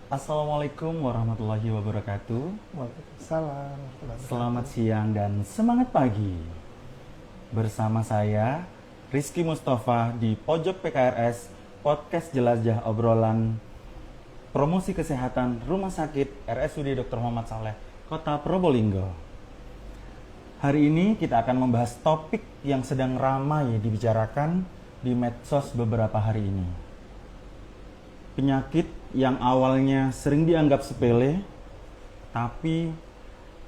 Assalamualaikum warahmatullahi wabarakatuh. Waalaikumsalam. Selamat siang dan semangat pagi. Bersama saya Rizky Mustafa di Pojok PKRS Podcast Jelajah Obrolan Promosi Kesehatan Rumah Sakit RSUD Dr. Muhammad Saleh, Kota Probolinggo. Hari ini kita akan membahas topik yang sedang ramai dibicarakan di medsos beberapa hari ini. Penyakit yang awalnya sering dianggap sepele, tapi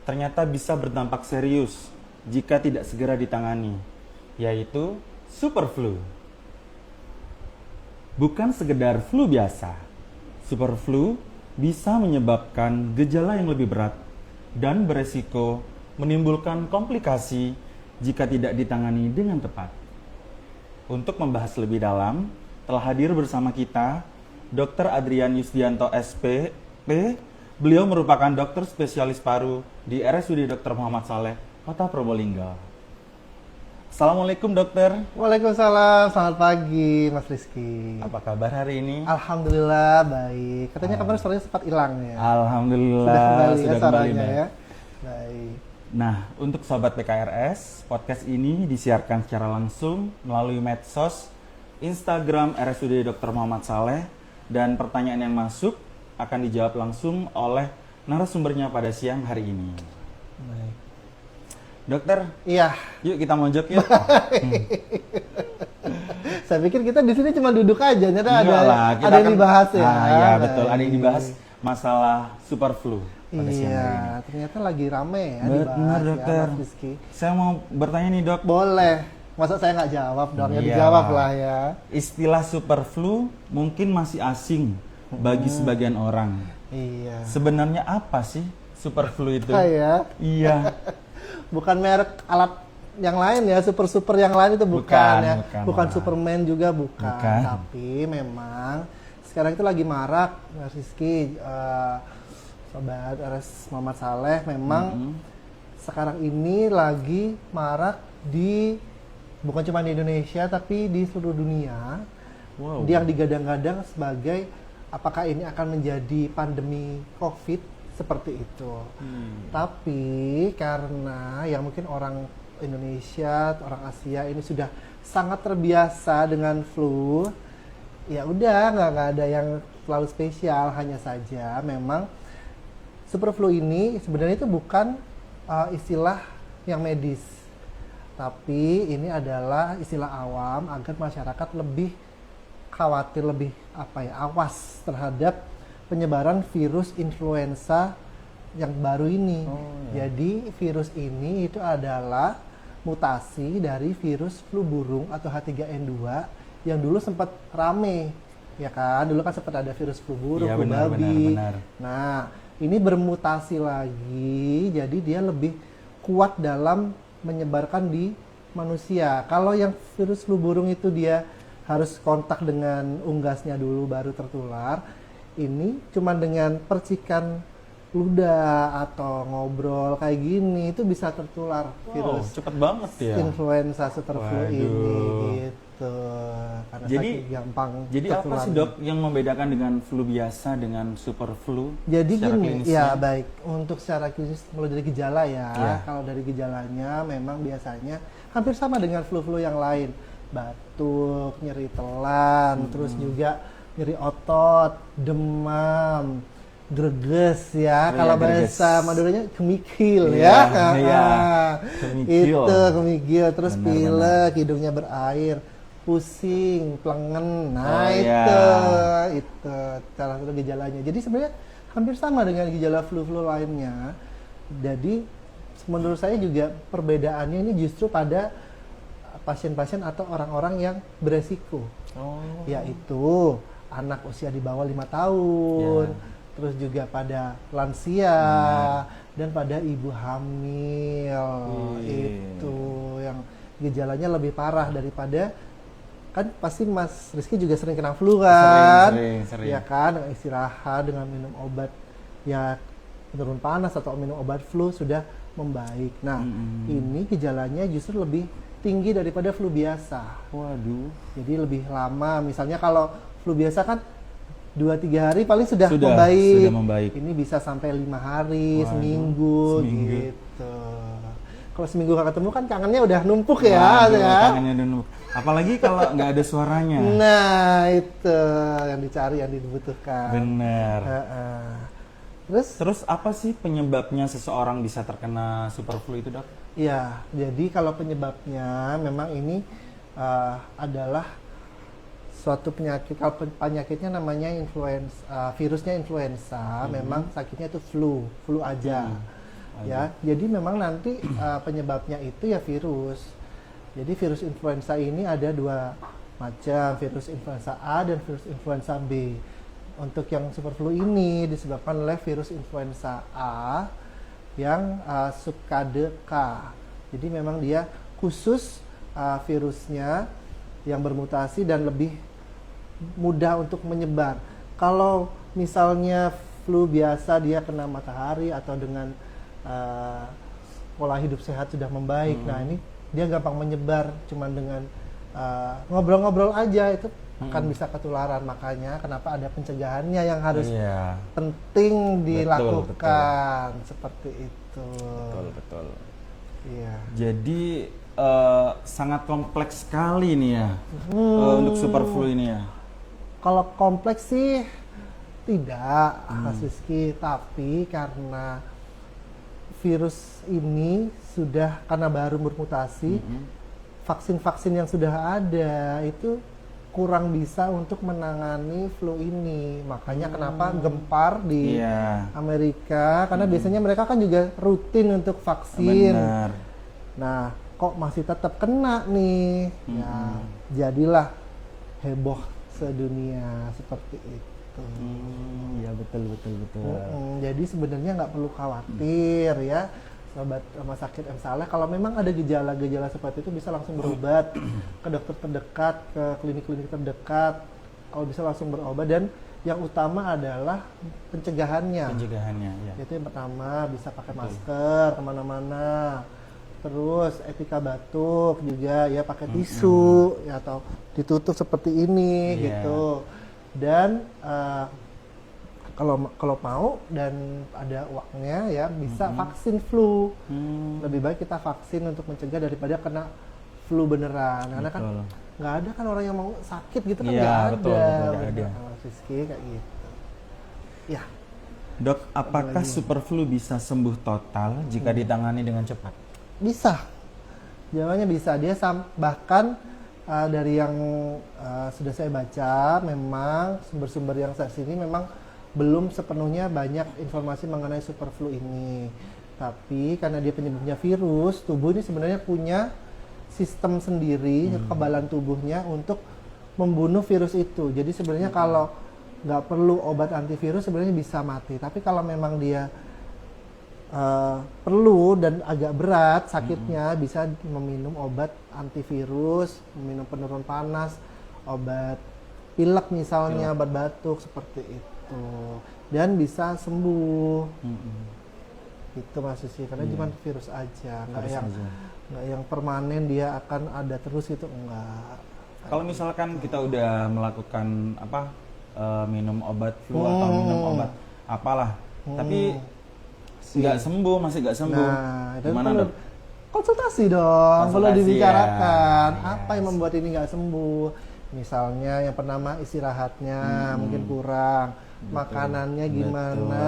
ternyata bisa berdampak serius jika tidak segera ditangani, yaitu super flu. Bukan sekedar flu biasa, super flu bisa menyebabkan gejala yang lebih berat dan beresiko menimbulkan komplikasi jika tidak ditangani dengan tepat. Untuk membahas lebih dalam, telah hadir bersama kita Dr. Adrian Yusdianto SPP. Beliau merupakan dokter spesialis paru di RSUD Dr. Muhammad Saleh, Kota Probolinggo. Assalamualaikum dokter. Waalaikumsalam, selamat pagi Mas Rizky. Apa kabar hari ini? Alhamdulillah baik. Katanya kemarin suaranya sempat hilang ya. Alhamdulillah Sudah kembali baik. ya. Baik. Nah, untuk sobat PKRS, podcast ini disiarkan secara langsung melalui medsos Instagram RSUD Dr. Muhammad Saleh. Dan pertanyaan yang masuk akan dijawab langsung oleh narasumbernya pada siang hari ini. Baik. Dokter, Iya. yuk kita mojok yuk. Saya pikir kita di sini cuma duduk aja, ternyata Enggak lah, kita ada yang kan- dibahas ya. Iya betul, ada yang Baik. dibahas masalah super flu pada siang hari Iya, ini. ternyata lagi rame ya Benar, dibahas dokter. ya Mas Rizky. Saya mau bertanya nih dok, Boleh. Masa saya nggak jawab dong? Ya Iya. dijawab lah ya. istilah super flu mungkin masih asing bagi sebagian orang. Iya. Sebenarnya apa sih super flu itu? Kayak Iya, bukan merek alat yang lain ya, super yang lain itu bukan, Bukan, ya, bukan, bukan Pak. Superman juga bukan. Bukan. Tapi memang sekarang itu lagi marak, Mas Rizky, sobat RS Muhammad Saleh, memang sekarang ini lagi marak di bukan cuma di Indonesia tapi di seluruh dunia. Wow. Yang digadang-gadang sebagai apakah ini akan menjadi pandemi COVID seperti itu. Tapi karena ya mungkin orang Indonesia, orang Asia ini sudah sangat terbiasa dengan flu, ya udah nggak ada yang terlalu spesial. Hanya saja memang super flu ini sebenarnya itu bukan istilah yang medis, tapi ini adalah istilah awam agar masyarakat lebih khawatir, lebih awas terhadap penyebaran virus influenza yang baru ini. Jadi virus ini itu adalah mutasi dari virus flu burung atau H3N2 yang dulu sempat rame, ya kan? Dulu kan sempat ada virus flu burung, Iya, flu benar, babi. benar. Nah, ini bermutasi lagi, jadi dia lebih kuat dalam menyebarkan di manusia. Kalau yang virus flu burung itu dia harus kontak dengan unggasnya dulu baru tertular. Ini cuma dengan percikan ludah atau ngobrol kayak gini itu bisa tertular virus cepet banget ya. influenza super flu Waduh. ini gitu. Karena Jadi- saking gampang Jadi apa sih tertularnya. dok yang membedakan dengan flu biasa dengan super flu? Jadi secara gini, klinisnya? ya baik. Untuk secara klinis, mulai dari gejala ya. Iya. Kalau dari gejalanya memang biasanya hampir sama dengan flu-flu yang lain. Batuk, nyeri telan, terus juga nyeri otot, demam, greges ya. Oh, Kalau iya, greges. bahasa Maduranya kemikil Iya, ya. iya. Ah, Kemikil. Itu kemikil, terus Benar, pilek, hidungnya berair, pusing, pelengen. Nah, Oh, iya. itu salah satu gejalanya. Jadi sebenarnya hampir sama dengan gejala flu-flu lainnya. Jadi menurut saya juga perbedaannya ini justru pada pasien-pasien atau orang-orang yang beresiko, Oh. yaitu anak usia di bawah 5 tahun, Ya. terus juga pada lansia dan pada ibu hamil. Itu yang gejalanya lebih parah daripada, kan pasti Mas Rizky juga sering kena flu kan? Sering. Ya kan, dengan istirahat, dengan minum obat ya penurun panas atau minum obat flu sudah membaik. Nah, ini gejalanya justru lebih tinggi daripada flu biasa. Waduh. Jadi lebih lama. Misalnya kalau flu biasa kan 2-3 hari paling sudah Sudah membaik. Ini bisa sampai 5 hari, Waduh, seminggu seminggu. gitu. Kalau seminggu nggak ketemu kan kangennya udah numpuk Waduh, ya. kangennya udah numpuk. Apalagi kalau nggak ada suaranya. Nah itu yang dicari, yang dibutuhkan. Bener. Terus apa sih penyebabnya seseorang bisa terkena superflu itu, Dok? ya, jadi kalau penyebabnya memang ini adalah suatu penyakit. Kalau penyakitnya namanya influenza, virusnya influenza, memang sakitnya itu flu aja. Ya, jadi memang nanti penyebabnya itu ya virus. Jadi virus influenza ini ada 2 macam, virus influenza A dan virus influenza B. Untuk yang superflu ini disebabkan oleh virus influenza A yang subkade K. Jadi memang dia khusus virusnya yang bermutasi dan lebih mudah untuk menyebar. Kalau misalnya flu biasa dia kena matahari atau dengan pola hidup sehat sudah membaik, nah ini dia gampang menyebar cuman dengan ngobrol-ngobrol aja itu akan bisa ketularan. Makanya kenapa ada pencegahannya yang harus penting dilakukan. Betul. Seperti itu. Betul. Iya. Jadi sangat kompleks sekali nih ya untuk superflu ini ya. Kalau kompleks sih tidak, Mas Rizky, tapi karena virus ini sudah karena baru bermutasi, vaksin-vaksin yang sudah ada itu kurang bisa untuk menangani flu ini. Makanya kenapa gempar di Amerika, karena biasanya mereka kan juga rutin untuk vaksin. Benar. Nah, kok masih tetap kena nih? Ya, jadilah heboh sedunia seperti itu. Ya betul. Jadi sebenarnya nggak perlu khawatir ya, sobat rumah sakit M Saleh. Kalau memang ada gejala-gejala seperti itu bisa langsung berobat ke dokter terdekat, ke klinik-klinik terdekat. Kalau bisa langsung berobat, dan yang utama adalah pencegahannya. Ya. Itu yang pertama, bisa pakai masker kemana-mana. Terus etika batuk juga ya, pakai tisu ya, atau ditutup seperti ini gitu. Dan kalau mau dan ada uangnya ya bisa vaksin flu. Lebih baik kita vaksin untuk mencegah daripada kena flu beneran. Karena kan nggak ada kan orang yang mau sakit gitu kan, nggak ada. Rizky kayak gitu. Ya. Dok, apakah superflu bisa sembuh total jika ditangani dengan cepat? Bisa. Jawabannya bisa. Dia bahkan dari yang sudah saya baca, memang sumber-sumber yang saya sini memang belum sepenuhnya banyak informasi mengenai superflu ini. Tapi karena dia penyebabnya virus, tubuh ini sebenarnya punya sistem sendiri, kekebalan tubuhnya untuk membunuh virus itu. Jadi sebenarnya kalau nggak perlu obat antivirus sebenarnya bisa mati. Tapi kalau memang dia perlu dan agak berat sakitnya, bisa meminum obat antivirus, meminum penurun panas, obat pilek misalnya, obat batuk seperti itu, dan bisa sembuh. Itu Mas Susi, karena cuma virus aja, nggak yang permanen dia akan ada terus gitu, enggak. Kalau misalkan kita udah melakukan minum obat flu atau minum obat apalah, tapi nggak sembuh, masih nggak sembuh. Nah, gimana Dok? Konsultasi dong, perlu dibicarakan. Apa yang Yes. membuat ini nggak sembuh? Misalnya yang pertama istirahatnya mungkin kurang, makanannya gimana?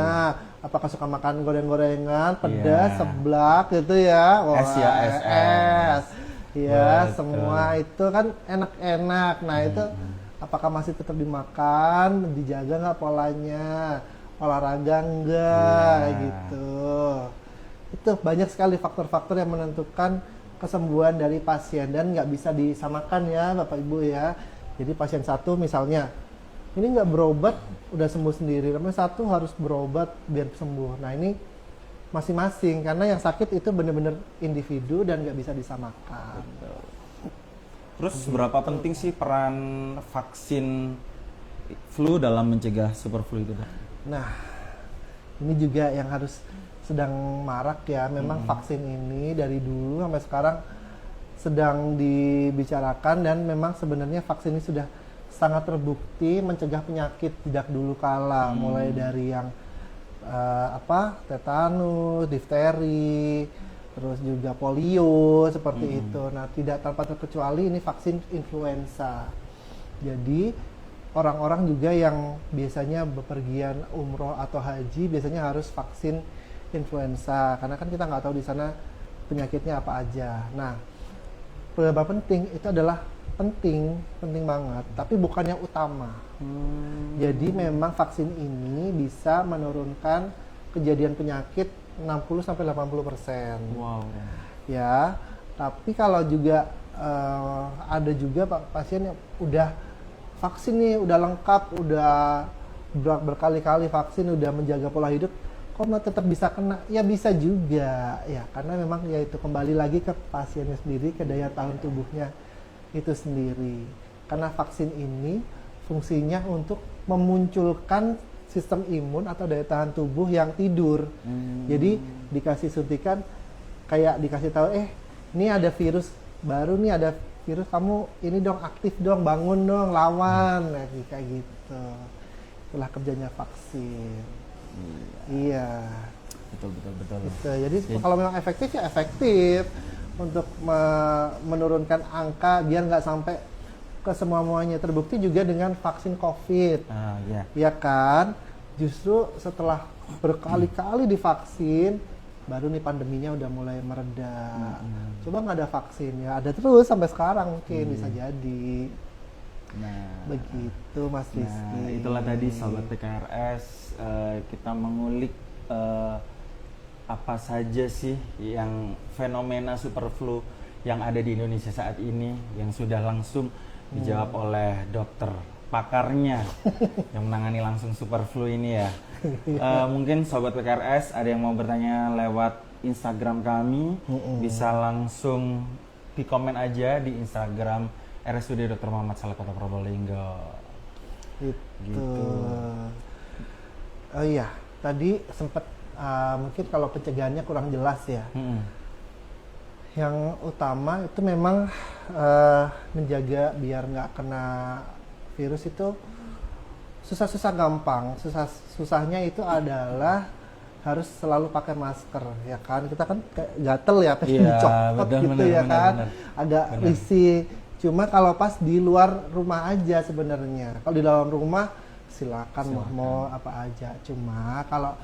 Apakah suka makan goreng-gorengan, pedas, seblak gitu ya? Es ya, es. Ya, semua itu kan enak-enak. Nah itu apakah masih tetap dimakan, dijaga nggak polanya? Olahraga enggak gitu. Itu banyak sekali faktor-faktor yang menentukan kesembuhan dari pasien, dan nggak bisa disamakan ya Bapak Ibu ya. Jadi pasien satu misalnya ini nggak berobat udah sembuh sendiri, tapi satu harus berobat biar sembuh. Nah ini masing-masing, karena yang sakit itu benar-benar individu dan nggak bisa disamakan. Terus berapa penting sih peran vaksin flu dalam mencegah superflu itu, Dok? Nah, ini juga yang harus sedang marak ya. Memang vaksin ini dari dulu sampai sekarang sedang dibicarakan, dan memang sebenarnya vaksin ini sudah sangat terbukti mencegah penyakit tidak dulu kala, mulai dari yang tetanus, difteri, terus juga polio seperti itu. Nah, tidak tanpa terkecuali ini vaksin influenza. Jadi orang-orang juga yang biasanya bepergian umroh atau haji biasanya harus vaksin influenza karena kan kita nggak tahu di sana penyakitnya apa aja. Nah, penyebab penting itu adalah penting banget, tapi bukan yang utama. Jadi memang vaksin ini bisa menurunkan kejadian penyakit 60-80%. Wow. Ya, tapi kalau juga ada juga pasien yang udah vaksin nih, udah lengkap, udah berkali-kali vaksin, udah menjaga pola hidup, kok tetap bisa kena? Ya bisa juga, ya karena memang ya itu kembali lagi ke pasiennya sendiri, ke daya tahan tubuhnya itu sendiri. Karena vaksin ini fungsinya untuk memunculkan sistem imun atau daya tahan tubuh yang tidur. Jadi dikasih suntikan, kayak dikasih tahu, ini ada virus baru nih, ada virus, kamu ini dong aktif dong, bangun dong, lawan, kayak gitu. Itulah kerjanya vaksin. Iya. Betul. Gitu. Jadi kalau memang efektif ya efektif untuk menurunkan angka biar nggak sampai ke semua-muanya. Terbukti juga dengan vaksin COVID. Ya kan? Justru setelah berkali-kali divaksin, baru nih pandeminya udah mulai mereda. Coba nggak ada vaksin ya, ada terus sampai sekarang mungkin bisa jadi. Nah, begitu Mas Rizky. Nah, itulah tadi Sobat PKRS, kita mengulik apa saja sih yang fenomena superflu yang ada di Indonesia saat ini, yang sudah langsung dijawab oleh dokter pakarnya yang menangani langsung superflu ini ya. Mungkin Sobat PKRS ada yang mau bertanya lewat Instagram kami, bisa langsung di komen aja di Instagram RSUD Dr. Muhammad Saleh Kota Probolinggo. Gitu. Oh iya, tadi sempat mungkin kalau pencegahannya kurang jelas ya. Yang utama itu memang menjaga biar nggak kena virus itu susah-susah gampang. Susahnya itu adalah harus selalu pakai masker, ya kan? Kita kan kayak gatel ya, pengen dicopot gitu ya kan? Agak risih. Cuma kalau pas di luar rumah aja sebenarnya. Kalau di dalam rumah silakan. Mau apa aja. Cuma kalau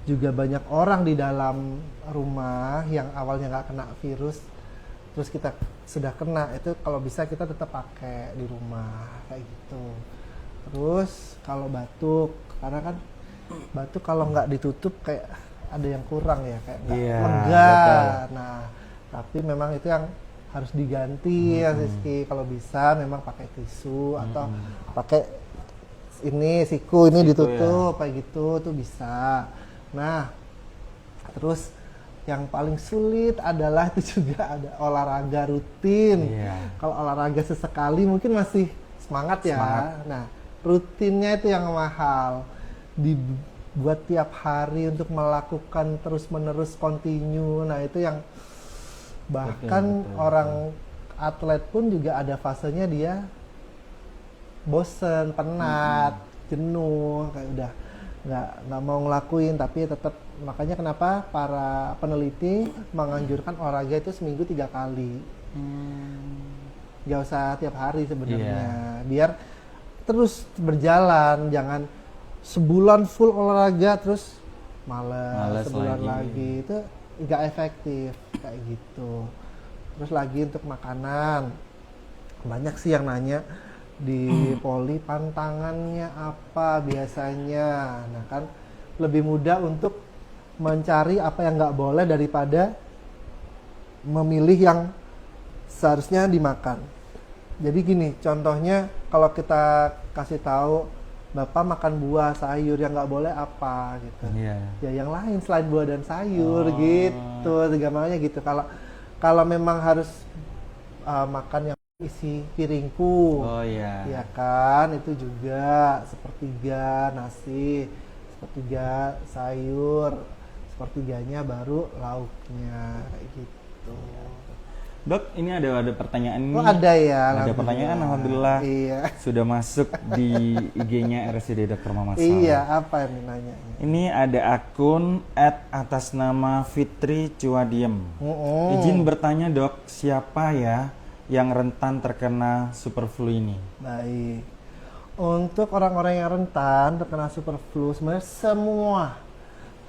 juga banyak orang di dalam rumah yang awalnya nggak kena virus, terus kita sudah kena, itu kalau bisa kita tetap pakai di rumah kayak gitu. Terus kalau batuk, karena kan batuk kalau nggak ditutup kayak ada yang kurang ya, kayak nggak lega. Betul. Nah, tapi memang itu yang harus diganti ya Rizky. Kalau bisa memang pakai tisu atau pakai ini siku ini ditutup ya. Kayak gitu tuh bisa. Nah, terus yang paling sulit adalah itu juga ada olahraga rutin. Kalau olahraga sesekali mungkin masih semangat ya. Nah, rutinnya itu yang mahal. Dibuat tiap hari untuk melakukan terus-menerus continue. Nah, itu yang bahkan betul. Orang atlet pun juga ada fasenya dia bosen, penat, jenuh, kayak udah nggak mau ngelakuin, tapi tetap. Makanya kenapa para peneliti menganjurkan olahraga itu seminggu 3 kali. Nggak usah tiap hari sebenarnya, biar terus berjalan. Jangan sebulan full olahraga terus malas sebulan lagi, itu nggak efektif kayak gitu. Terus lagi untuk makanan, banyak sih yang nanya di Poli pantangannya apa biasanya. Nah kan lebih mudah untuk mencari apa yang nggak boleh daripada memilih yang seharusnya dimakan. Jadi gini, contohnya kalau kita kasih tahu Bapak makan buah sayur, yang nggak boleh apa gitu. Ya yang lain selain buah dan sayur gitu, gampangnya gitu. Kalau memang harus makan yang isi piringku, ya kan, itu juga sepertiga nasi, sepertiga sayur, sepertiganya baru lauknya kayak gitu. Dok, ini ada pertanyaan ini. Oh ada ya. Ada pertanyaan, alhamdulillah. Iya. Sudah masuk di IG-nya RSUD Dr. Mama Sal. Iya, apa yang nanyanya? Ini ada akun atas nama Fitri Cuadiem. Izin bertanya dok, siapa ya yang rentan terkena superflu ini? Baik. Untuk orang-orang yang rentan terkena superflu, sebenarnya semua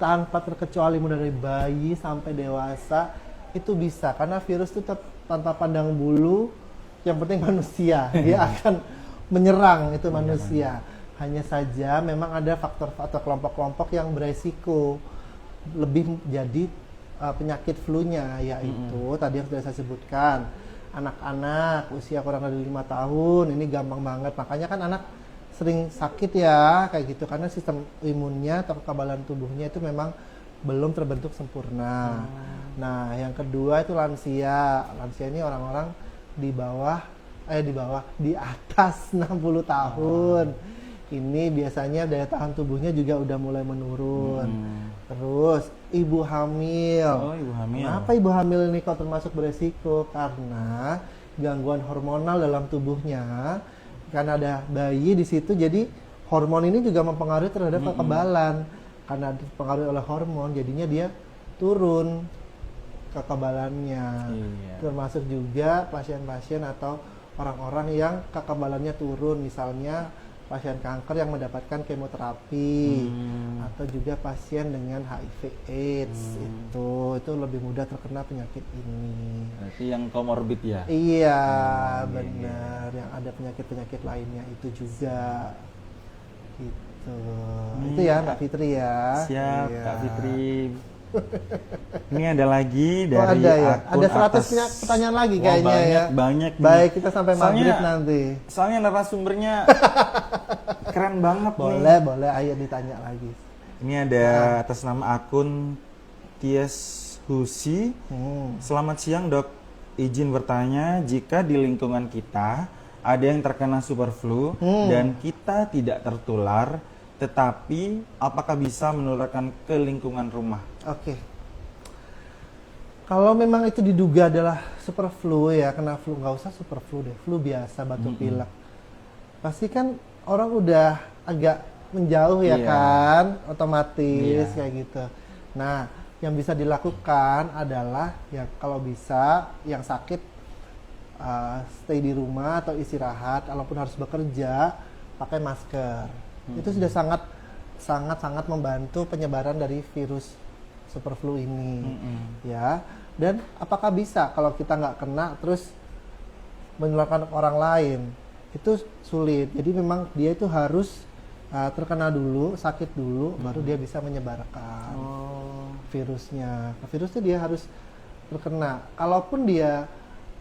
tanpa terkecuali mulai dari bayi sampai dewasa itu bisa, karena virus itu tanpa pandang bulu, yang penting manusia, dia akan menyerang itu manusia. Hanya saja memang ada faktor atau kelompok-kelompok yang beresiko lebih jadi penyakit flu-nya, yaitu tadi yang sudah saya sebutkan, anak-anak usia kurang dari 5 tahun, ini gampang banget, makanya kan anak sering sakit ya kayak gitu, karena sistem imunnya atau kekebalan tubuhnya itu memang belum terbentuk sempurna. Nah, yang kedua itu lansia. Lansia ini orang-orang di atas 60 tahun. Ini biasanya daya tahan tubuhnya juga udah mulai menurun. Terus ibu hamil. Oh, ibu hamil. Kenapa ibu hamil ini kok termasuk beresiko? Karena gangguan hormonal dalam tubuhnya. Karena ada bayi di situ, jadi hormon ini juga mempengaruhi terhadap kekebalan. Karena dipengaruhi oleh hormon, jadinya dia turun kekebalannya. Iya. Termasuk juga pasien-pasien atau orang-orang yang kekebalannya turun, misalnya pasien kanker yang mendapatkan kemoterapi, atau juga pasien dengan HIV/AIDS, itu lebih mudah terkena penyakit ini. Berarti yang komorbid ya? Iya, benar. Yang ada penyakit-penyakit lainnya itu juga. Gitu. Itu ya Mbak Fitri ya. Siap, iya. Kak Fitri. Ini ada lagi dari ada ya. akun Ada 100 atas. pertanyaan lagi Wah, kayaknya ya. Banyak. Baik, kita sampai Soalnya- maghrib nanti. Soalnya narasumbernya keren banget nih. Boleh, ayo ditanya lagi. Ini ada atas nama akun Ties Husi. Selamat siang dok, izin bertanya, jika di lingkungan kita ada yang terkena superflu dan kita tidak tertular, tetapi apakah bisa menularkan ke lingkungan rumah? Oke. Kalau memang itu diduga adalah superflu ya, kena flu, nggak usah superflu deh, flu biasa, batuk pilek. Pasti kan orang udah agak menjauh ya Iya. kan, otomatis Iya. kayak gitu. Nah, yang bisa dilakukan adalah ya kalau bisa yang sakit stay di rumah atau istirahat, kalaupun harus bekerja pakai masker. Itu sudah sangat membantu penyebaran dari virus superflu ini, ya. Dan apakah bisa kalau kita nggak kena terus menularkan ke orang lain? Itu sulit. Jadi memang dia itu harus terkena dulu, sakit dulu, baru dia bisa menyebarkan virusnya. Nah, virus itu dia harus terkena. Kalaupun dia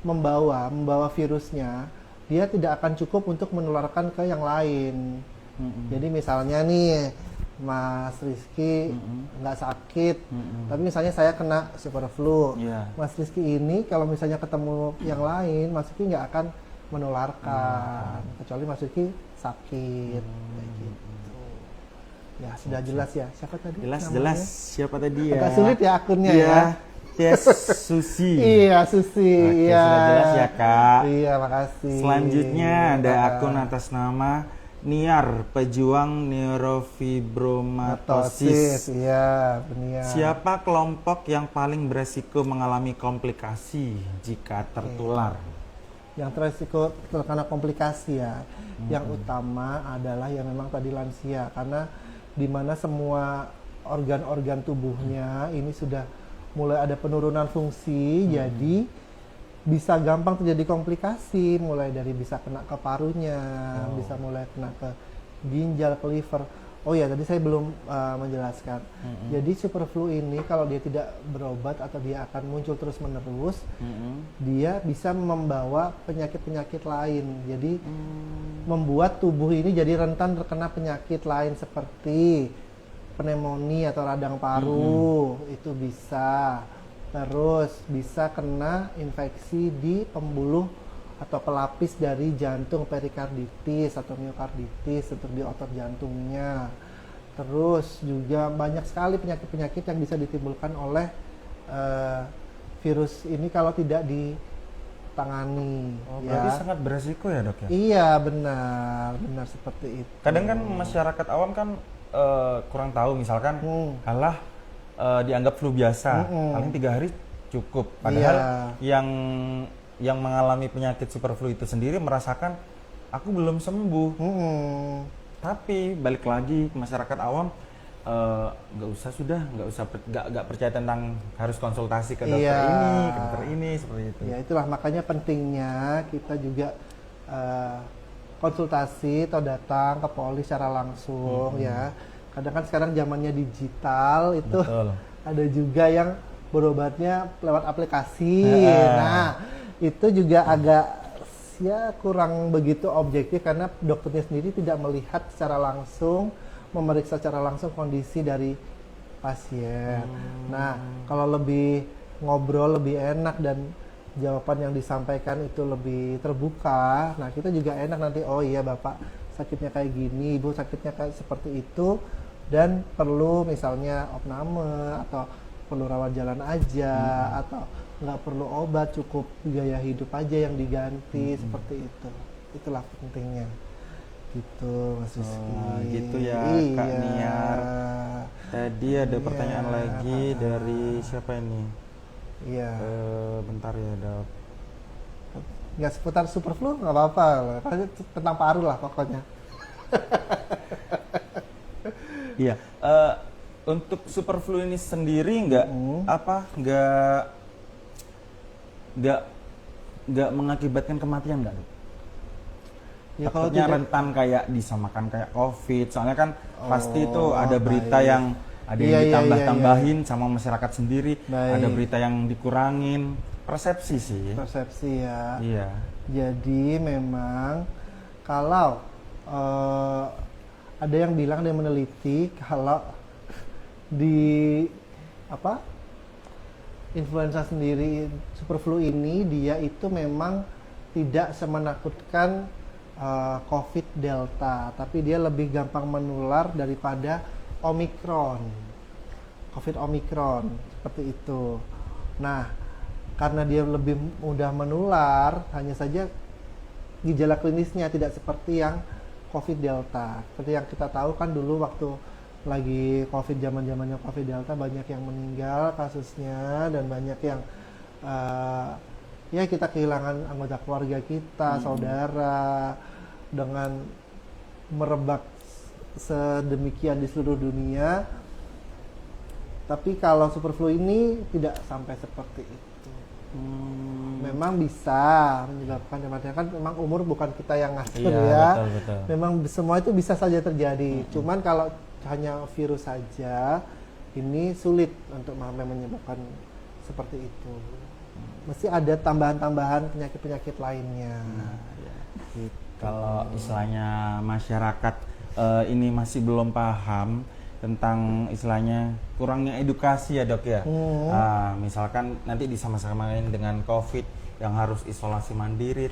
membawa virusnya, dia tidak akan cukup untuk menularkan ke yang lain. Jadi misalnya nih Mas Rizky nggak sakit, tapi misalnya saya kena superflu. Iya. Mas Rizky ini kalau misalnya ketemu yang lain, Mas Rizky nggak akan menularkan, kecuali Mas Rizky sakit. Kayak gitu. Ya sudah jelas ya. Siapa tadi? Jelas. namanya? Siapa tadi ya? Agak sulit ya akunnya Iya. ya. Ties Susi. Iya, Susi. Oke, Iya. sudah jelas ya, Kak. Iya, makasih. Selanjutnya ada akun atas nama Niar, pejuang neurofibromatosis. Iya, benar. Siapa kelompok yang paling beresiko mengalami komplikasi jika tertular? Yang beresiko terkena komplikasi ya. Yang utama adalah yang memang tadi lansia, karena di mana semua organ-organ tubuhnya ini sudah mulai ada penurunan fungsi, jadi bisa gampang terjadi komplikasi, mulai dari bisa kena ke parunya, bisa mulai kena ke ginjal, ke liver. Oh ya, tadi saya belum menjelaskan. Jadi superflu ini kalau dia tidak berobat atau dia akan muncul terus-menerus, dia bisa membawa penyakit-penyakit lain. Jadi membuat tubuh ini jadi rentan terkena penyakit lain seperti pneumonia atau radang paru, itu bisa. Terus bisa kena infeksi di pembuluh atau pelapis dari jantung, perikarditis atau miokarditis untuk di otot jantungnya. Terus juga banyak sekali penyakit-penyakit yang bisa ditimbulkan oleh virus ini kalau tidak tangani. Oh, ya. berarti sangat beresiko ya dok ya? Iya benar, benar seperti itu. Kadang kan masyarakat awam kan kurang tahu, misalkan halah dianggap flu biasa, paling 3 hari cukup. Padahal yang mengalami penyakit super flu itu sendiri merasakan aku belum sembuh. Tapi balik lagi ke masyarakat awam, nggak percaya tentang harus konsultasi ke dokter ini, ke dokter ini, seperti itu. Ya itulah makanya pentingnya kita juga konsultasi atau datang ke poli secara langsung ya. Kadang kan sekarang zamannya digital itu. Betul. Ada juga yang berobatnya lewat aplikasi. Nah, itu juga agak ya kurang begitu objektif karena dokternya sendiri tidak melihat secara langsung, memeriksa secara langsung kondisi dari pasien. Nah, kalau lebih ngobrol lebih enak dan jawaban yang disampaikan itu lebih terbuka, nah kita juga enak nanti, oh iya Bapak sakitnya kayak gini, Ibu sakitnya kayak seperti itu, dan perlu misalnya opname atau perlu rawat jalan aja atau nggak perlu obat, cukup gaya hidup aja yang diganti, seperti itu. Itulah pentingnya gitu Mas Rizky. Gitu ya Kak Niar. Tadi ada pertanyaan lagi dari siapa ini? Iya. Bentar ya dok. Nggak seputar super flu nggak apa-apa, tentang paru lah pokoknya. Iya. Untuk super flu ini sendiri nggak mengakibatkan kematian nggak dok? Ya, kalau Takutnya tidak, rentan kayak disamakan kayak COVID. Soalnya kan pasti itu ada berita yang ada yang ditambah-tambahin sama masyarakat sendiri. Ada berita yang dikurangin. Persepsi sih. Persepsi ya. Iya. Jadi memang kalau ada yang bilang, ada yang meneliti kalau di influenza sendiri, super flu ini dia itu memang tidak semenakutkan COVID Delta, tapi dia lebih gampang menular daripada Omicron, COVID Omicron, seperti itu. Nah, karena dia lebih mudah menular, hanya saja gejala klinisnya tidak seperti yang COVID Delta. Seperti yang kita tahu kan dulu waktu lagi COVID, zaman-zamannya COVID Delta, banyak yang meninggal kasusnya dan banyak yang ya kita kehilangan anggota keluarga kita, saudara, dengan merebak sedemikian di seluruh dunia. Tapi kalau super flu ini tidak sampai seperti itu. Memang bisa menyebabkan kematian, kan memang umur bukan kita yang ngatur ya. Betul. Memang semua itu bisa saja terjadi. Cuman kalau hanya virus saja, ini sulit untuk menyebabkan seperti itu. Mesti ada tambahan-tambahan penyakit-penyakit lainnya. Gitu. Kalau istilahnya masyarakat ini masih belum paham tentang istilahnya kurangnya edukasi ya dok ya. Misalkan nanti disama-samain dengan COVID yang harus isolasi mandiri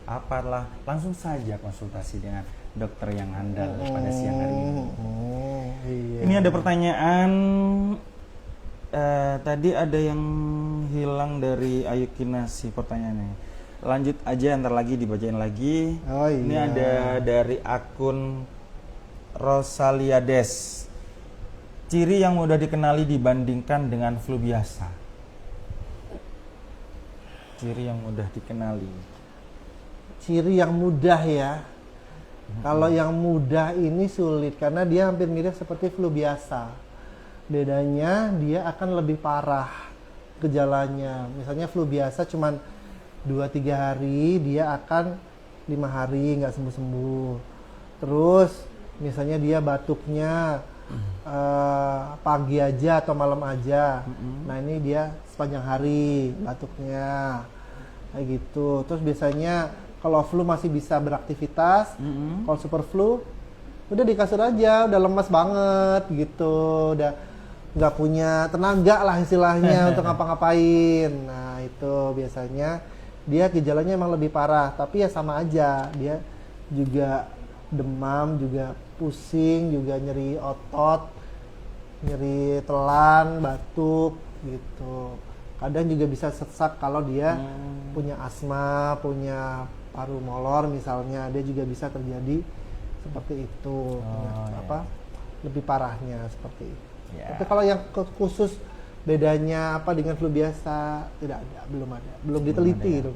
apalah, langsung saja konsultasi dengan dokter yang handal pada siang hari ini. Ini ada pertanyaan tadi ada yang hilang dari Ayu Kinasi pertanyaannya. Lanjut aja, ntar lagi dibacain lagi. Ini ada dari akun Rosaliades. Ciri yang mudah dikenali dibandingkan dengan flu biasa. Ciri yang mudah dikenali. Ciri yang mudah ya. Kalau yang mudah ini sulit karena dia hampir mirip seperti flu biasa. Bedanya dia akan lebih parah gejalanya. Misalnya flu biasa cuman 2-3 hari, dia akan 5 hari nggak sembuh-sembuh. Terus misalnya dia batuknya pagi aja atau malam aja. Nah ini dia sepanjang hari batuknya kayak gitu. Terus biasanya kalau flu masih bisa beraktivitas, kalau super flu udah di kasur aja, udah lemas banget gitu, udah nggak punya tenaga lah istilahnya untuk ngapa-ngapain. Nah itu biasanya dia gejalanya emang lebih parah, tapi ya sama aja, dia juga demam, juga pusing, juga nyeri otot, nyeri telan, batuk gitu. Kadang juga bisa sesak kalau dia punya asma, punya paru molor misalnya, dia juga bisa terjadi seperti itu. Lebih parahnya seperti itu. Tapi kalau yang khusus bedanya apa dengan flu biasa, tidak ada, belum diteliti gitu.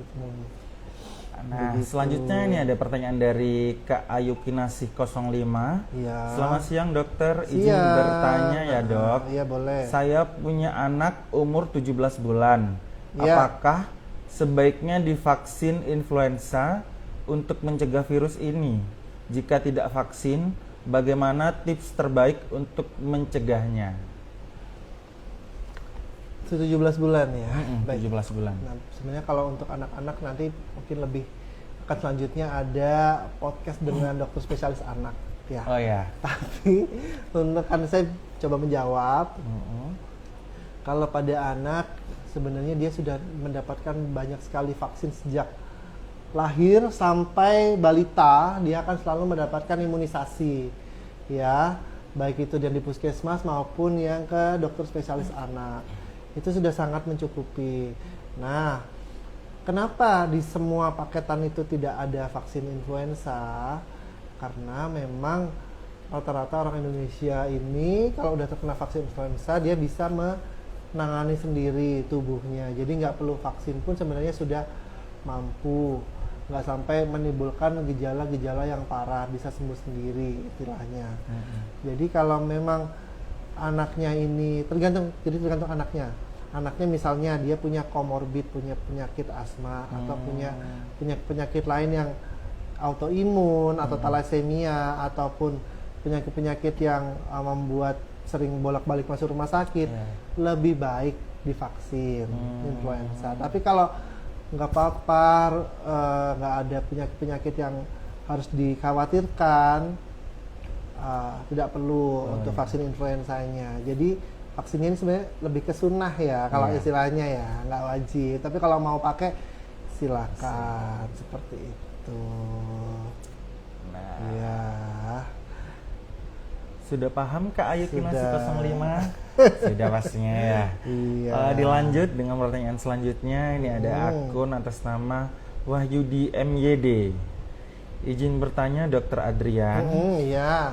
Nah, selanjutnya ini ada pertanyaan dari Kak Ayu Kinasih 05. Iya. Selamat siang dokter, izin bertanya ya dok. Iya boleh. Saya punya anak umur 17 bulan. Iya. Apakah sebaiknya divaksin influenza untuk mencegah virus ini? Jika tidak vaksin, bagaimana tips terbaik untuk mencegahnya? 17 bulan ya. Baik. 17 bulan. Nah, sebenarnya kalau untuk anak-anak nanti mungkin lebih akan selanjutnya ada podcast dengan dokter spesialis anak ya. Oh ya. Tapi untuk kan saya coba menjawab. Kalau pada anak sebenarnya dia sudah mendapatkan banyak sekali vaksin sejak lahir sampai balita, dia akan selalu mendapatkan imunisasi ya, baik itu yang di puskesmas maupun yang ke dokter spesialis anak. Itu sudah sangat mencukupi. Nah, kenapa di semua paketan itu tidak ada vaksin influenza? Karena memang rata-rata orang Indonesia ini kalau udah terkena vaksin influenza, dia bisa menangani sendiri tubuhnya. Jadi nggak perlu vaksin pun sebenarnya sudah mampu, nggak sampai menimbulkan gejala-gejala yang parah, bisa sembuh sendiri istilahnya. Jadi kalau memang anaknya ini tergantung anaknya. Anaknya misalnya dia punya komorbid, punya penyakit asma atau punya penyakit lain yang autoimun atau thalassemia ataupun penyakit-penyakit yang membuat sering bolak-balik masuk rumah sakit, lebih baik divaksin influenza. Tapi kalau nggak apa-apa, nggak ada penyakit-penyakit yang harus dikhawatirkan, tidak perlu untuk vaksin influenzanya. Jadi vaksinnya ini sebenarnya lebih ke sunnah ya, kalau istilahnya ya, nggak wajib. Tapi kalau mau pakai silakan seperti itu. Nah, ya. Sudah paham Kak Ayu Kinasih 05? Sudah pastinya ya. Iya. Dilanjut dengan pertanyaan selanjutnya. Ini ada akun atas nama Wahyudi MYD. Izin bertanya Dokter Adrian,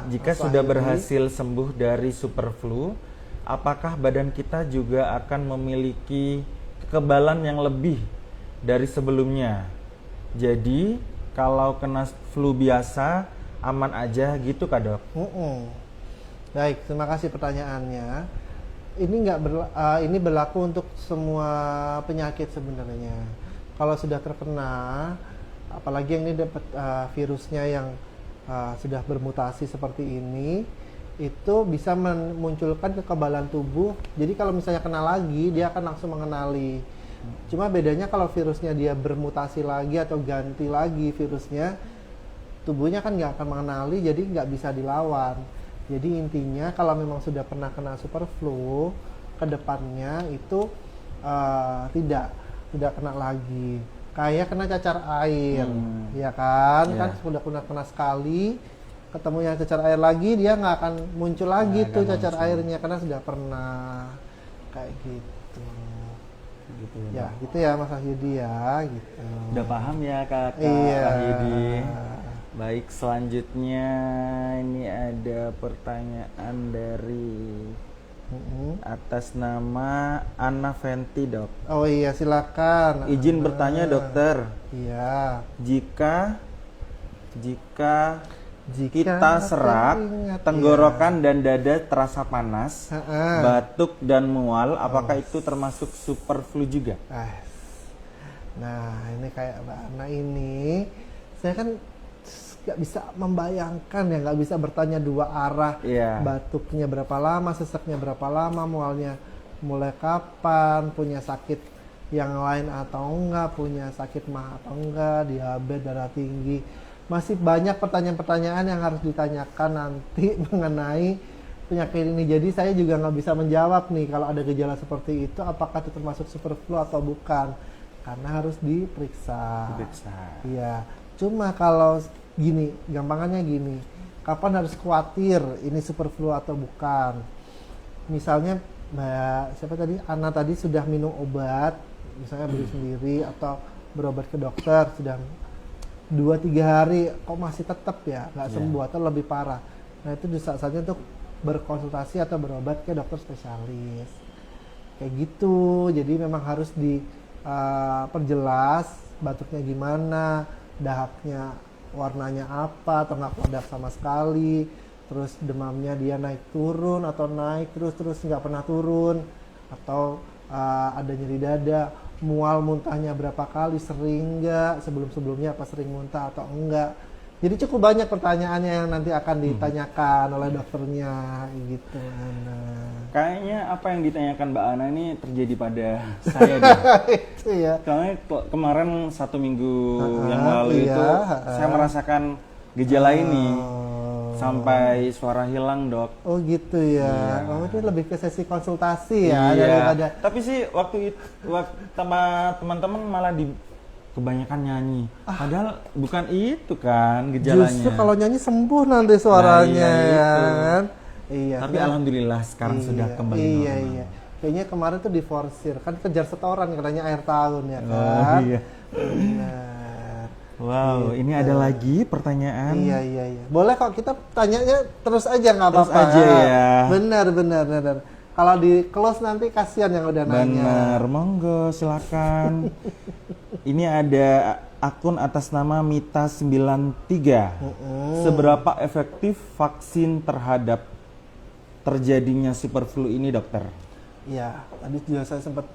jika sudah berhasil sembuh dari superflu, apakah badan kita juga akan memiliki kekebalan yang lebih dari sebelumnya? Jadi kalau kena flu biasa aman aja gitu Kak Dok? Baik, terima kasih pertanyaannya. Ini berlaku untuk semua penyakit sebenarnya. Kalau sudah terkena, apalagi yang ini dapat virusnya yang sudah bermutasi seperti ini, itu bisa memunculkan kekebalan tubuh. Jadi kalau misalnya kena lagi, dia akan langsung mengenali. Cuma bedanya kalau virusnya dia bermutasi lagi atau ganti lagi virusnya, tubuhnya kan nggak akan mengenali, jadi nggak bisa dilawan. Jadi intinya kalau memang sudah pernah kena superflu, kedepannya itu tidak kena lagi. Kayak kena cacar air, ya kan? Kan sudah kena sekali, ketemu yang cacar air lagi, dia nggak akan muncul lagi tuh cacar airnya karena sudah pernah kayak gitu. Ya, gitu ya Mas Wahyudi ya, gitu. Udah paham ya Kak Iya. Wahyudi. Baik, selanjutnya ini ada pertanyaan dari atas nama Anna Fenty Dok. Oh iya, silakan. Izin bertanya dokter. Iya. Jika kita serak, tenggorokan dan dada terasa panas, batuk dan mual, apakah itu termasuk superflu juga? Nah, ini kayak Mbak Ana ini, saya kan nggak bisa membayangkan ya, nggak bisa bertanya dua arah. Batuknya berapa lama, sesaknya berapa lama, mualnya mulai kapan, punya sakit yang lain atau enggak, punya sakit mah atau enggak, diabetes, darah tinggi. Masih banyak pertanyaan-pertanyaan yang harus ditanyakan nanti mengenai penyakit ini. Jadi saya juga nggak bisa menjawab nih kalau ada gejala seperti itu, apakah itu termasuk superflu atau bukan, karena harus diperiksa. Iya. Cuma kalau gini, gampangannya gini, kapan harus khawatir ini superflu atau bukan? Misalnya Mbak siapa tadi, Ana tadi sudah minum obat, misalnya beli sendiri atau berobat ke dokter, sudah 2-3 hari kok masih tetap ya nggak sembuh atau lebih parah, nah itu saatnya untuk berkonsultasi atau berobat ke dokter spesialis kayak gitu. Jadi memang harus perjelas batuknya gimana, dahaknya warnanya apa atau nggak dahak sama sekali, terus demamnya dia naik turun atau naik terus nggak pernah turun, atau ada nyeri dada, mual muntahnya berapa kali, sering nggak, sebelumnya apa sering muntah atau enggak. Jadi cukup banyak pertanyaannya yang nanti akan ditanyakan oleh dokternya gitu, Ana. Kayaknya apa yang ditanyakan Mbak Ana ini terjadi pada saya deh. Itu ya. Karena kemarin 1 minggu yang lalu itu saya merasakan gejala ini sampai suara hilang, Dok. Oh gitu ya. Oh ini lebih ke sesi konsultasi ya Iya. daripada. Tapi sih waktu itu sama teman-teman malah kebanyakan nyanyi. Padahal bukan itu kan gejalanya. Justru kalau nyanyi sembuh nanti suaranya Nah, iya, ya itu. kan. Iya. Tapi alhamdulillah sekarang sudah kembali Iya normal. iya. Kayaknya kemarin tuh diforsir kan, kejar setoran katanya akhir tahun ya kan. Oh iya. Benar. Wow, ini ada lagi pertanyaan. Iya. Boleh kok kita tanyanya terus aja nggak Terus apa-apa. aja ya. Benar. Kalau di close nanti kasihan yang udah nanya. Bener, monggo silakan. Ini ada akun atas nama Mita93. Seberapa efektif vaksin terhadap terjadinya super flu ini, dokter? Ya, tadi juga saya sempat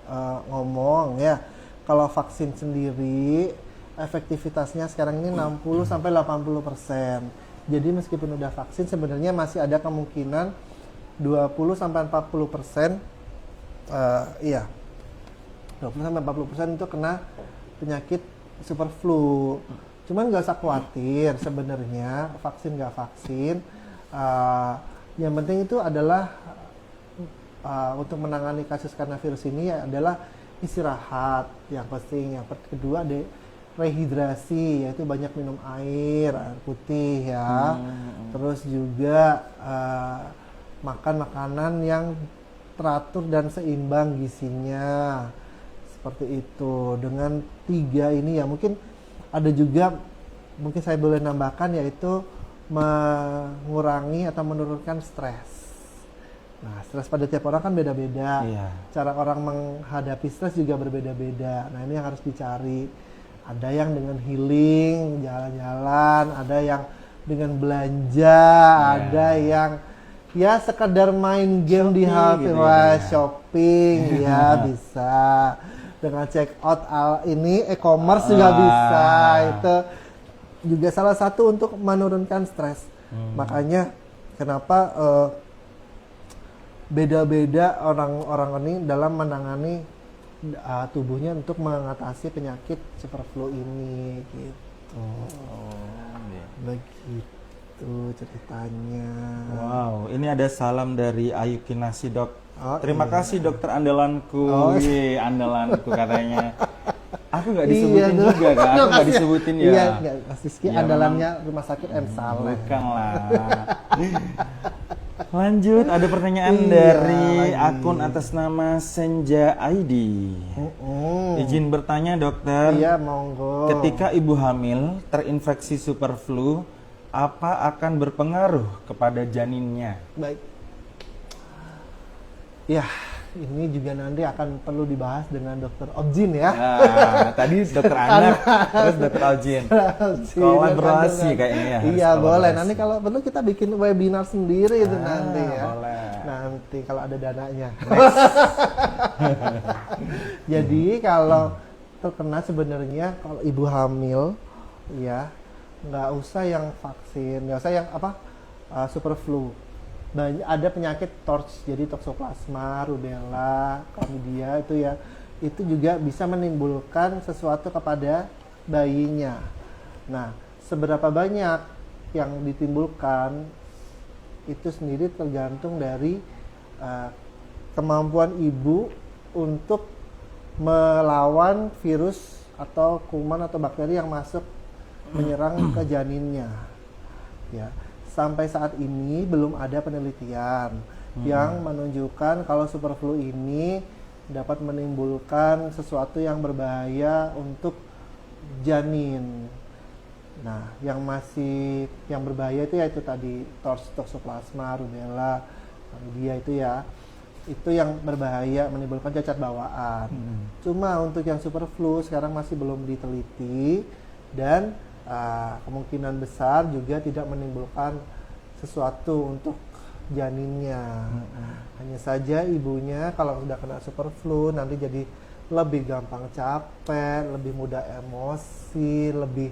ngomong ya, kalau vaksin sendiri efektivitasnya sekarang ini 60-80%. Jadi meskipun udah vaksin sebenarnya masih ada kemungkinan 20-40%, iya, 20-40% itu kena penyakit super flu. Cuman nggak usah khawatir sebenarnya, vaksin nggak vaksin. Yang penting itu adalah untuk menangani kasus karena virus ini adalah istirahat yang penting. Yang kedua rehidrasi, yaitu banyak minum air putih ya. Terus juga makan makanan yang teratur dan seimbang gizinya, seperti itu. Dengan 3 ini ya mungkin ada juga, mungkin saya boleh nambahkan, yaitu mengurangi atau menurunkan stres. Nah, stres pada tiap orang kan beda-beda. Iya. Cara orang menghadapi stres juga berbeda-beda. Nah, ini yang harus dicari. Ada yang dengan healing, jalan-jalan, ada yang dengan belanja, ada yang ya sekedar main game di HP, gitu wah ya. shopping ya bisa. Dengan check out ini e-commerce juga bisa. Itu juga salah satu untuk menurunkan stres. Makanya kenapa beda-beda orang-orang ini dalam menangani tubuhnya untuk mengatasi penyakit super flu ini gitu. Begitu ceritanya. Wow, ini ada salam dari Ayu Kinasi, Dok. Terima iya. kasih dokter andalanku. Andalanku katanya. Aku nggak Iya, disebutin dong. juga kan? Aku nggak disebutin ya. Iya, nggak. Mas Rizky Ya, andalannya Rumah Sakit M. Saleh. Bukan lah. Lanjut, ada pertanyaan Iya, dari lagi. akun atas nama Senja ID. Izin bertanya, dokter. Iya, monggo. Ketika ibu hamil terinfeksi super flu, apa akan berpengaruh kepada janinnya? Baik. Ya, ini juga nanti akan perlu dibahas dengan Dokter Objin ya. Nah, tadi dokter anak, terus dokter Aljin. Kolaborasi kayaknya ya. harus Iya, boleh. kolaborasi. Nanti kalau perlu kita bikin webinar sendiri itu nanti ya. Boleh. Nanti kalau ada dananya. Jadi kalau terkena sebenarnya kalau ibu hamil ya nggak usah yang vaksin, nggak usah yang super flu. Ada penyakit TORCH, jadi toxoplasma, rubella, chlamydia itu juga bisa menimbulkan sesuatu kepada bayinya. Nah, seberapa banyak yang ditimbulkan itu sendiri tergantung dari kemampuan ibu untuk melawan virus atau kuman atau bakteri yang masuk menyerang ke janinnya. Ya. Sampai saat ini belum ada penelitian yang menunjukkan kalau superflu ini dapat menimbulkan sesuatu yang berbahaya untuk janin. Nah, yang berbahaya itu yaitu tadi toxoplasma, rubella, chlamydia itu ya. Itu yang berbahaya, menimbulkan cacat bawaan. Cuma untuk yang superflu sekarang masih belum diteliti dan kemungkinan besar juga tidak menimbulkan sesuatu untuk janinnya. Hanya saja ibunya kalau sudah kena superflu nanti jadi lebih gampang capek, lebih mudah emosi, lebih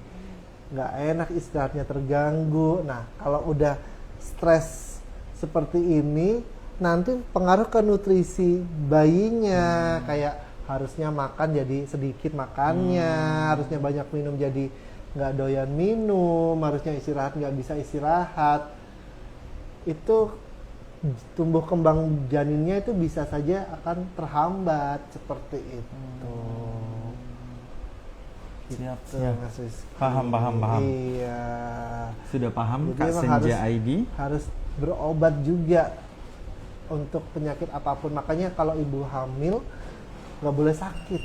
nggak enak, istirahatnya terganggu. Nah, kalau udah stres seperti ini nanti pengaruh ke nutrisi bayinya, kayak harusnya makan jadi sedikit makannya, harusnya banyak minum jadi nggak doyan minum, harusnya istirahat nggak bisa istirahat. Itu tumbuh kembang janinnya itu bisa saja akan terhambat seperti itu. Siap, Gitu, siap. Mas Rizky. Paham. Iya. Sudah paham Jadi Kak emang Senja ID? harus berobat juga untuk penyakit apapun. Makanya kalau ibu hamil nggak boleh sakit,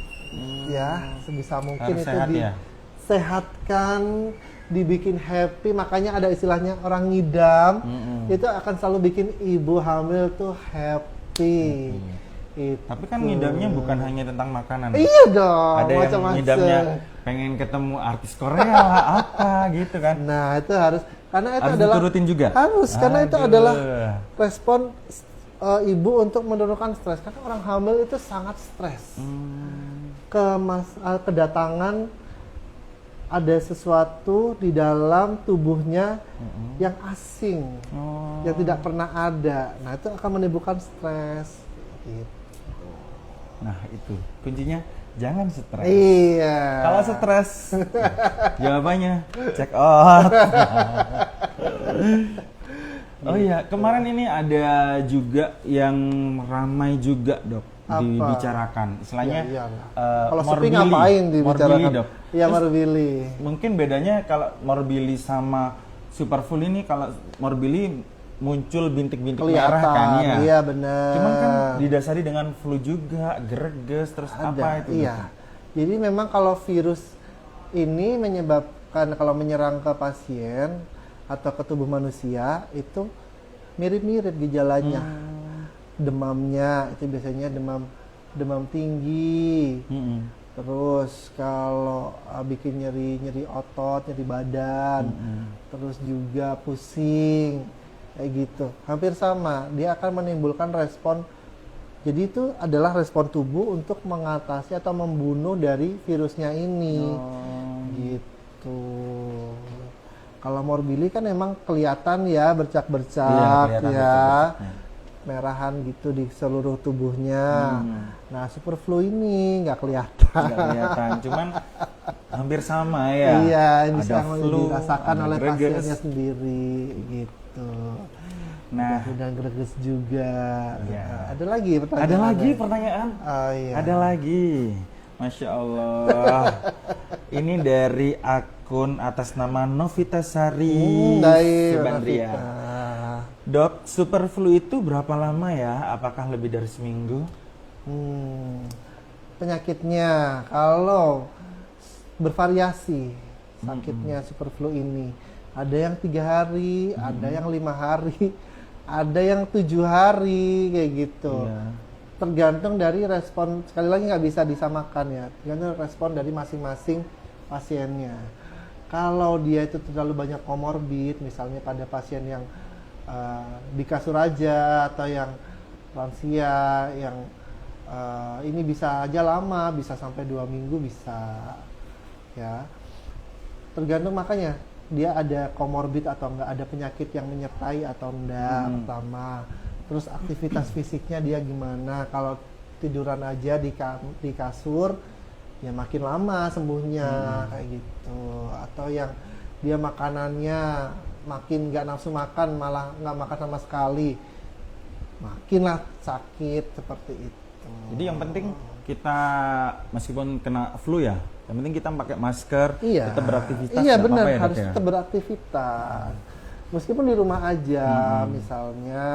ya sebisa mungkin Harus itu sehat ya? disehatkan, dibikin happy. Makanya ada istilahnya orang ngidam, itu akan selalu bikin ibu hamil tuh happy. Itu. Tapi kan ngidamnya bukan hanya tentang makanan. Iya dong, Ada yang macam-macam. ngidamnya pengen ketemu artis Korea lah, apa gitu kan. Nah itu harus, karena itu Harus adalah diturutin juga? harus, karena itu Aduh. adalah respon ibu untuk menurunkan stres. Karena orang hamil itu sangat stres. Kedatangan ada sesuatu di dalam tubuhnya yang asing, yang tidak pernah ada. Nah itu akan menimbulkan stres. Gitu. Nah itu kuncinya, jangan stres. Iya. Kalau stres, jawabannya check out. Oh iya, kemarin ini ada juga yang ramai juga dok dibicarakan. Istilahnya Ya, kalau sepi morbili. ngapain dibicarakan? Morbili, dok. Iya, Terus morbili. Mungkin bedanya kalau morbili sama superflu ini, kalau morbili muncul bintik-bintik merah kan ya. Iya benar. Cuman kan didasari dengan flu juga, greges, terus apa itu? Iya. Jadi memang kalau virus ini menyebabkan, kalau menyerang ke pasien atau ke tubuh manusia itu mirip-mirip gejalanya. Demamnya itu biasanya demam tinggi. Terus kalau bikin nyeri otot, nyeri badan. Terus juga pusing. Kayak gitu. Hampir sama. Dia akan menimbulkan respon. Jadi itu adalah respon tubuh untuk mengatasi atau membunuh dari virusnya ini. Gitu. Kalau morbili kan emang kelihatan ya, bercak-bercak ya. Merahan gitu di seluruh tubuhnya. Nah, superflu ini nggak kelihatan. Nggak kelihatan, cuman hampir sama ya. Iya, ini ada flu, dirasakan ada oleh greges. pasiennya sendiri gitu. Nah, Udah greges juga. Iya. Ada lagi pertanyaan? ada lagi pertanyaan? Oh, iya. Ada lagi. Masya Allah. Ini dari akun atas nama Novita Sari Subandria. Dok, superflu itu berapa lama ya? Apakah lebih dari seminggu? Penyakitnya kalau bervariasi sakitnya superflu ini. Ada yang 3 hari, ada yang 5 hari, ada yang 7 hari kayak gitu. Tergantung dari respon, sekali lagi nggak bisa disamakan ya. Tergantung respon dari masing-masing pasiennya. Kalau dia itu terlalu banyak komorbid, misalnya pada pasien yang di kasur aja atau yang lansia, yang ini bisa aja lama, bisa sampai 2 minggu bisa, ya. Tergantung, makanya dia ada komorbid atau enggak, ada penyakit yang menyertai atau enggak, pertama. Terus aktivitas fisiknya dia gimana? Kalau tiduran aja di kasur, ya makin lama sembuhnya kayak gitu. Atau yang dia makanannya makin nggak nafsu makan, malah nggak makan sama sekali, makinlah sakit seperti itu. Jadi yang penting kita meskipun kena flu ya, yang penting kita pakai masker, tetap beraktivitas. Iya benar, ya, harus ya? tetap beraktivitas. Meskipun di rumah aja, misalnya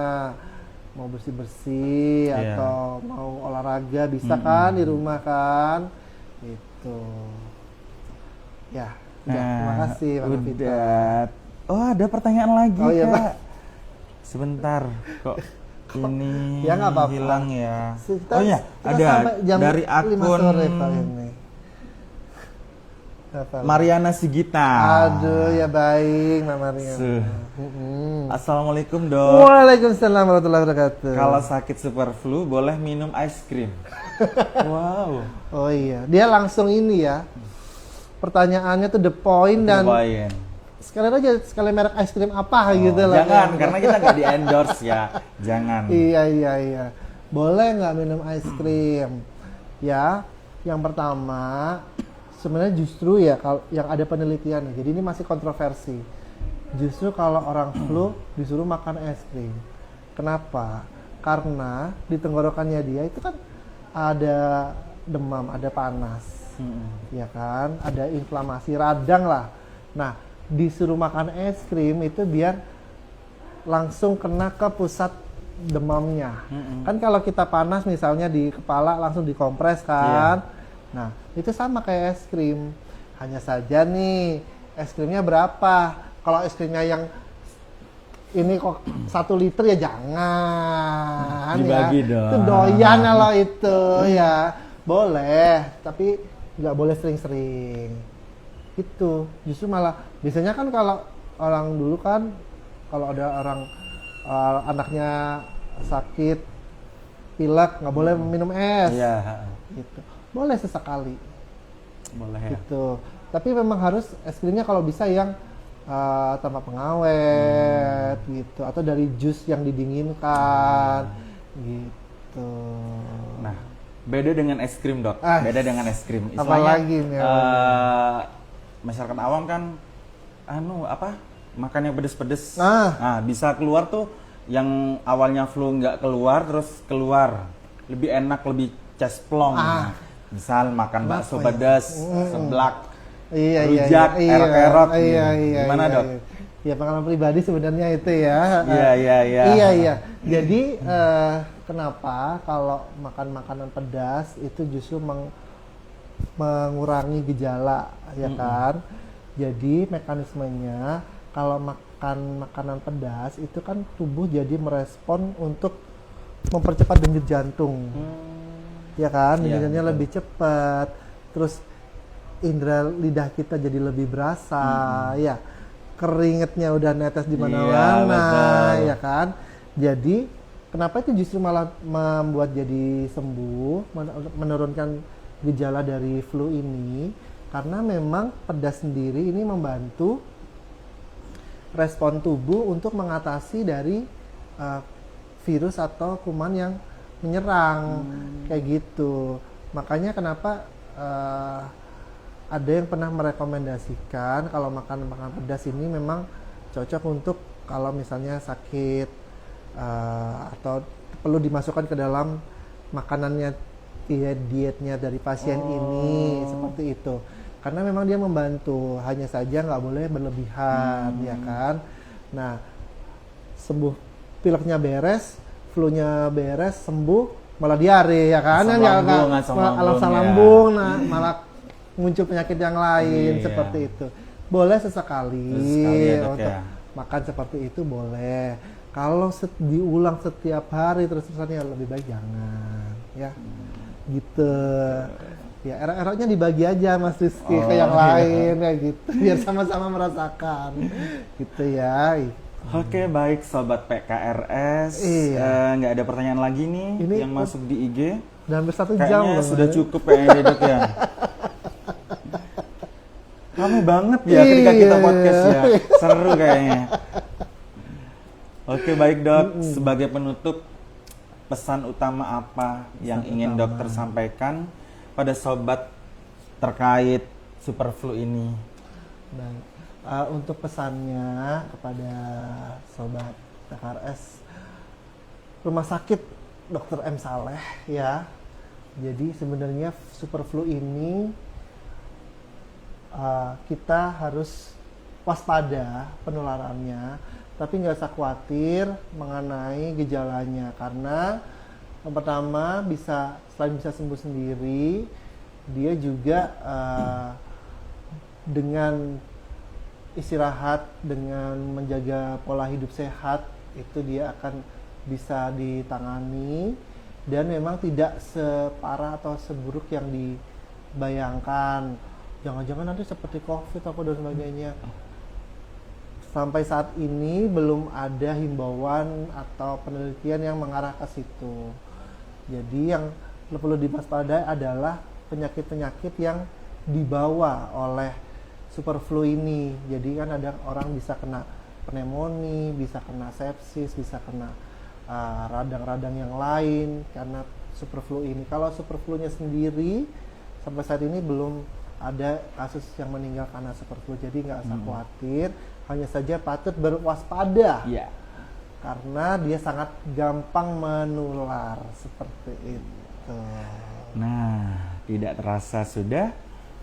mau bersih-bersih Iya. atau mau olahraga bisa kan di rumah kan, itu. Ya, udah, terima kasih Pak Novita. Udah. Oh, ada pertanyaan lagi, Oh, iya, Kak. Pak. Sebentar, kok ini Ya, nggak apa-apa. hilang ya. Kita- Oh ya, kita ada sampai jam dari 5 akun sore, Pak, ini. Apa? Mariana Sigita. Aduh, ya baik, Mbak Mariana. Assalamualaikum, Dok. Waalaikumsalam warahmatullahi wabarakatuh. Kalau sakit super flu boleh minum ice cream. Wow. Oh iya, dia langsung ini ya. Pertanyaannya tuh the point dan Lumayan. sekali merek es krim apa gitu lah. Jangan, karena kita nggak di endorse ya. Jangan. Iya. Boleh nggak minum es krim? Ya, yang pertama sebenarnya justru ya kalau yang ada penelitian. Jadi ini masih kontroversi. Justru kalau orang flu disuruh makan es krim. Kenapa? Karena di tenggorokannya dia itu kan ada demam, ada panas. Ya kan, ada inflamasi radang lah. Nah, disuruh makan es krim itu biar langsung kena ke pusat demamnya. Kan kalau kita panas misalnya di kepala langsung dikompres kan. Nah, itu sama kayak es krim. Hanya saja nih, es krimnya berapa? Kalau es krimnya yang ini kok 1 liter ya jangan Dibagi ya. dong. Itu doyan kalau itu ya. Boleh, tapi nggak boleh sering-sering. Itu justru malah biasanya kan kalau orang dulu kan kalau ada orang anaknya sakit pilek nggak boleh minum es. Iya. Gitu. Boleh sesekali. Boleh ya. Gitu. Tapi memang harus es krimnya kalau bisa yang tanpa pengawet gitu atau dari jus yang didinginkan gitu. Nah, beda dengan es krim, Dok. Beda dengan es krim. Apalagi nih? Masyarakat awam kan makan yang pedes-pedes. Ah. Nah, bisa keluar tuh yang awalnya flu nggak keluar terus keluar. Lebih enak, lebih cesplong. Nah, misal makan bakso pedas, seblak, rujak, erok-erok. Iya. Gimana, Dok? Ya pengalaman pribadi sebenarnya itu ya. Iya. Jadi kenapa kalau makan makanan pedas itu justru mengurangi gejala ya kan? Jadi mekanismenya kalau makan makanan pedas itu kan tubuh jadi merespon untuk mempercepat denyut jantung. Ya kan? Denyut jantungnya lebih cepat. Terus indera lidah kita jadi lebih berasa, ya keringetnya udah netes di mana-mana, ya kan. Jadi kenapa itu justru malah membuat jadi sembuh, menurunkan gejala dari flu ini? Karena memang pedas sendiri ini membantu respon tubuh untuk mengatasi dari virus atau kuman yang menyerang, kayak gitu. Makanya kenapa ada yang pernah merekomendasikan kalau makan makanan pedas ini memang cocok untuk kalau misalnya sakit atau perlu dimasukkan ke dalam makanannya dietnya dari pasien ini, seperti itu. Karena memang dia membantu, hanya saja nggak boleh berlebihan, ya kan. Nah, sembuh pileknya beres, flu-nya beres, sembuh, malah diare, ya kan? Asam lambung, nah malah muncul penyakit yang lain, seperti itu. Boleh sesekali untuk makan seperti itu boleh. Kalau diulang setiap hari terus-terusan ya lebih baik jangan, ya. Gitu. Ya, erok-eroknya dibagi aja Mas Rizky ke yang lain ya gitu, biar sama-sama merasakan. Gitu ya. Oke, baik Sobat PKRS. Nggak ada pertanyaan lagi nih ini yang masuk di IG. Dan hampir 1 jam kayaknya sudah cukup kayaknya, Dok ya. Rame banget ya ketika kita podcast ya. Seru kayaknya. Oke, baik Dok. Sebagai penutup, pesan utama apa yang ingin dokter sampaikan pada sobat terkait super flu ini? Baik. Untuk pesannya kepada sobat PKRS Rumah Sakit Dr. M. Saleh ya. Jadi sebenarnya super flu ini kita harus waspada penularannya Tapi nggak usah khawatir mengenai gejalanya, karena yang pertama selain bisa sembuh sendiri, dia juga dengan istirahat, dengan menjaga pola hidup sehat, itu dia akan bisa ditangani dan memang tidak separah atau seburuk yang dibayangkan. Jangan-jangan nanti seperti COVID atau dan sebagainya. Sampai saat ini belum ada himbauan atau penelitian yang mengarah ke situ. Jadi yang perlu diwaspadai adalah penyakit-penyakit yang dibawa oleh super flu ini. Jadi kan ada orang bisa kena pneumonia, bisa kena sepsis, bisa kena radang-radang yang lain karena super flu ini. Kalau super flu-nya sendiri sampai saat ini belum ada kasus yang meninggal karena super flu. Jadi nggak usah khawatir, hanya saja patut berwaspada. Iya. Karena dia sangat gampang menular seperti itu. Nah, tidak terasa sudah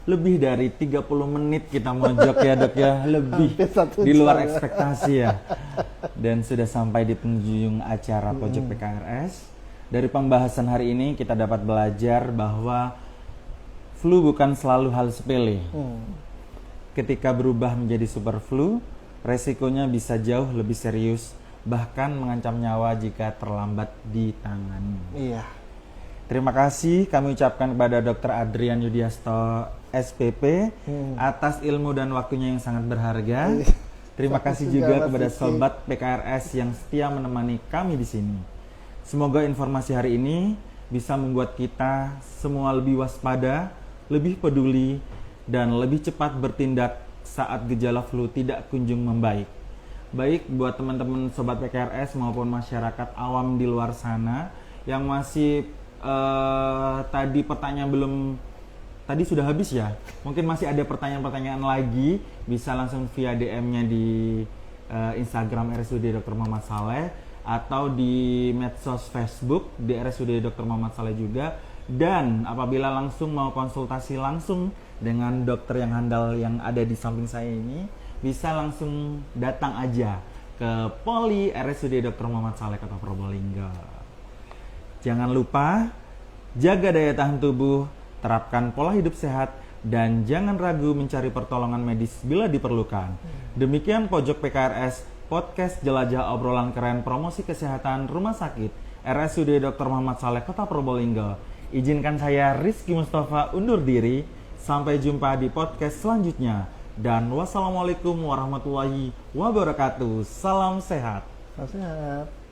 lebih dari 30 menit kita mojok ya dok ya, lebih di luar ekspektasi ya. Dan sudah sampai di penghujung acara Pojok PKRS. Dari pembahasan hari ini kita dapat belajar bahwa flu bukan selalu hal sepele. Ketika berubah menjadi super flu, resikonya bisa jauh lebih serius, bahkan mengancam nyawa jika terlambat ditangani. Iya. Terima kasih kami ucapkan kepada Dr. Adrian Yudiasto SPP atas ilmu dan waktunya yang sangat berharga. Terima kasih juga kepada sobat PKRS yang setia menemani kami di sini. Semoga informasi hari ini bisa membuat kita semua lebih waspada, lebih peduli, dan lebih cepat bertindak saat gejala flu tidak kunjung membaik. Baik buat teman-teman sobat PKRS maupun masyarakat awam di luar sana yang masih tadi pertanyaan tadi sudah habis ya. Mungkin masih ada pertanyaan-pertanyaan lagi, bisa langsung via DM-nya di Instagram RSUD Dr. Muhammad Saleh atau di medsos Facebook di RSUD Dr. Muhammad Saleh juga. Dan apabila langsung mau konsultasi langsung dengan dokter yang handal yang ada di samping saya ini, bisa langsung datang aja ke Poli RSUD Dr. Muhammad Saleh Kota Probolinggo. Jangan lupa jaga daya tahan tubuh, terapkan pola hidup sehat, dan jangan ragu mencari pertolongan medis bila diperlukan. Demikian Pojok PKRS, podcast jelajah obrolan keren promosi kesehatan rumah sakit RSUD Dr. Muhammad Saleh Kota Probolinggo. Izinkan saya Rizky Mustafa undur diri. Sampai jumpa di podcast selanjutnya. Dan wassalamualaikum warahmatullahi wabarakatuh. Salam sehat. Salam sehat.